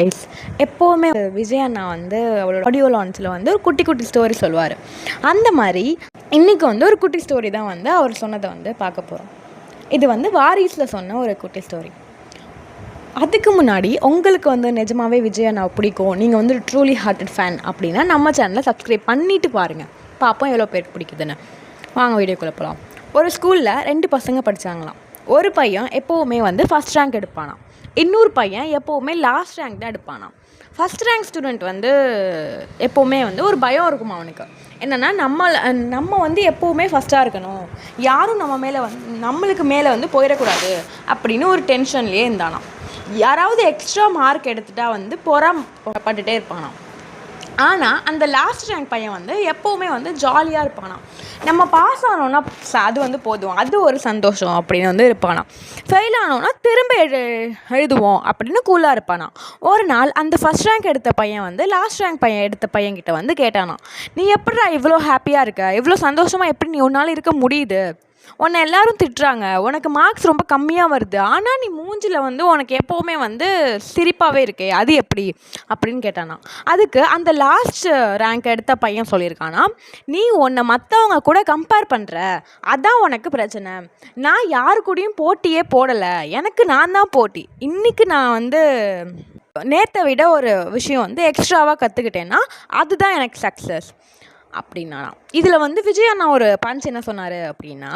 Ice எப்போவுமே விஜய் அண்ணா வந்து அவரோட ஆடியோ லான்ச்சில் வந்து ஒரு குட்டி குட்டி ஸ்டோரி சொல்லுவார். அந்த மாதிரி இன்றைக்கி வந்து ஒரு குட்டி ஸ்டோரி தான் வந்து அவர் சொன்னதை வந்து பார்க்க போகிறோம். இது வந்து வாரிசில் சொன்ன ஒரு குட்டி ஸ்டோரி. அதுக்கு முன்னாடி உங்களுக்கு வந்து நிஜமாகவே விஜய் அண்ணா பிடிக்கும், நீங்கள் வந்து ட்ரூலி ஹார்ட்டட் ஃபேன் அப்படின்னா நம்ம சேனலை சப்ஸ்கிரைப் பண்ணிவிட்டு பாருங்கள், பார்ப்போம் எவ்வளோ பேருக்கு பிடிக்குதுன்னு. வாங்க வீடியோக்குள்ளே போகலாம். ஒரு ஸ்கூலில் 2 பசங்க படித்தாங்களாம். ஒரு பையன் எப்போவுமே வந்து ஃபஸ்ட் ரேங்க் எடுப்பானாம், இன்னொரு பையன் எப்போவுமே லாஸ்ட் ரேங்க் தான் எடுப்பானாம். ஃபஸ்ட் ரேங்க் ஸ்டூடெண்ட் வந்து எப்போவுமே வந்து ஒரு பயம் இருக்கும் அவனுக்கு. என்னென்னா நம்ம வந்து எப்போவுமே ஃபஸ்ட்டாக இருக்கணும், யாரும் நம்மளுக்கு மேலே வந்து போயிடக்கூடாது அப்படின்னு ஒரு டென்ஷன்லேயே இருந்தானாம். யாராவது எக்ஸ்ட்ரா மார்க் எடுத்துட்டா வந்து பொறாமப்பட்டுட்டே இருப்பானாம். ஆனால் அந்த லாஸ்ட் ரேங்க் பையன் வந்து எப்போவுமே வந்து ஜாலியாக இருப்பானாம். நம்ம பாஸ் ஆனோன்னா அது வந்து போதும், அது ஒரு சந்தோஷம் அப்படின்னு வந்து இருப்பானாம். ஃபெயில் ஆனோன்னா திரும்ப எழுதுவோம் அப்படின்னு கூலாக இருப்பானாம். ஒரு நாள் அந்த ஃபஸ்ட் ரேங்க் எடுத்த பையன் வந்து லாஸ்ட் ரேங்க் எடுத்த பையன்கிட்ட வந்து கேட்டானாம், நீ எப்படிடா இவ்வளோ ஹாப்பியாக இருக்க, இவ்வளோ சந்தோஷமாக எப்படி நீ உன்னால் இருக்க முடியுது, உன்னை எல்லோரும் திட்டுறாங்க, உனக்கு மார்க்ஸ் ரொம்ப கம்மியாக வருது, ஆனால் நீ மூஞ்சில் வந்து உனக்கு எப்போவுமே வந்து சிரிப்பாகவே இருக்கே, அது எப்படி அப்படின்னு கேட்டானா. அதுக்கு அந்த லாஸ்ட் ரேங்க் எடுத்த பையன் சொல்லியிருக்கானா, நீ உன்னை மற்றவங்க கூட கம்பேர் பண்ணுற, அதான் உனக்கு பிரச்சனை. நான் யாரு கூடயும் போட்டியே போடலை, எனக்கு நான் தான் போட்டி. இன்றைக்கி நான் வந்து நேற்றை விட ஒரு விஷயம் வந்து எக்ஸ்ட்ராவாக கற்றுக்கிட்டேன்னா அதுதான் எனக்கு சக்ஸஸ் அப்படின்னா. இதில் வந்து விஜய் அண்ணா ஒரு பஞ்ச் என்ன சொன்னார் அப்படின்னா,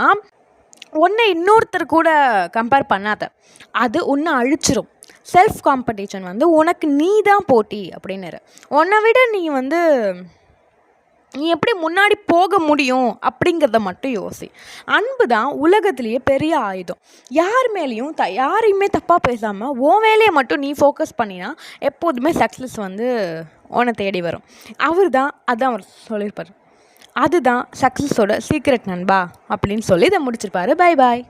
உன்னை இன்னொருத்தர் கூட கம்பேர் பண்ணாத, அது உன்னை அழிச்சிரும். செல்ஃப் காம்படிஷன் வந்து உனக்கு நீ தான் போட்டி அப்படின்னாரு. உன்னை விட நீ எப்படி முன்னாடி போக முடியும் அப்படிங்கிறத மட்டும் யோசி. அன்பு தான் உலகத்திலேயே பெரிய ஆயுதம். யாரையுமே தப்பாக பேசாமல் உன் வேலையை மட்டும் நீ ஃபோக்கஸ் பண்ணினா எப்போதுமே சக்ஸஸ் வந்து உன்னை தேடி வரும். அதான் அவர் சொல்லியிருப்பார். அதுதான் சக்ஸஸோட சீக்ரெட் நண்பா அப்படின்னு சொல்லி இதை முடிச்சிருப்பாரு. Bye bye.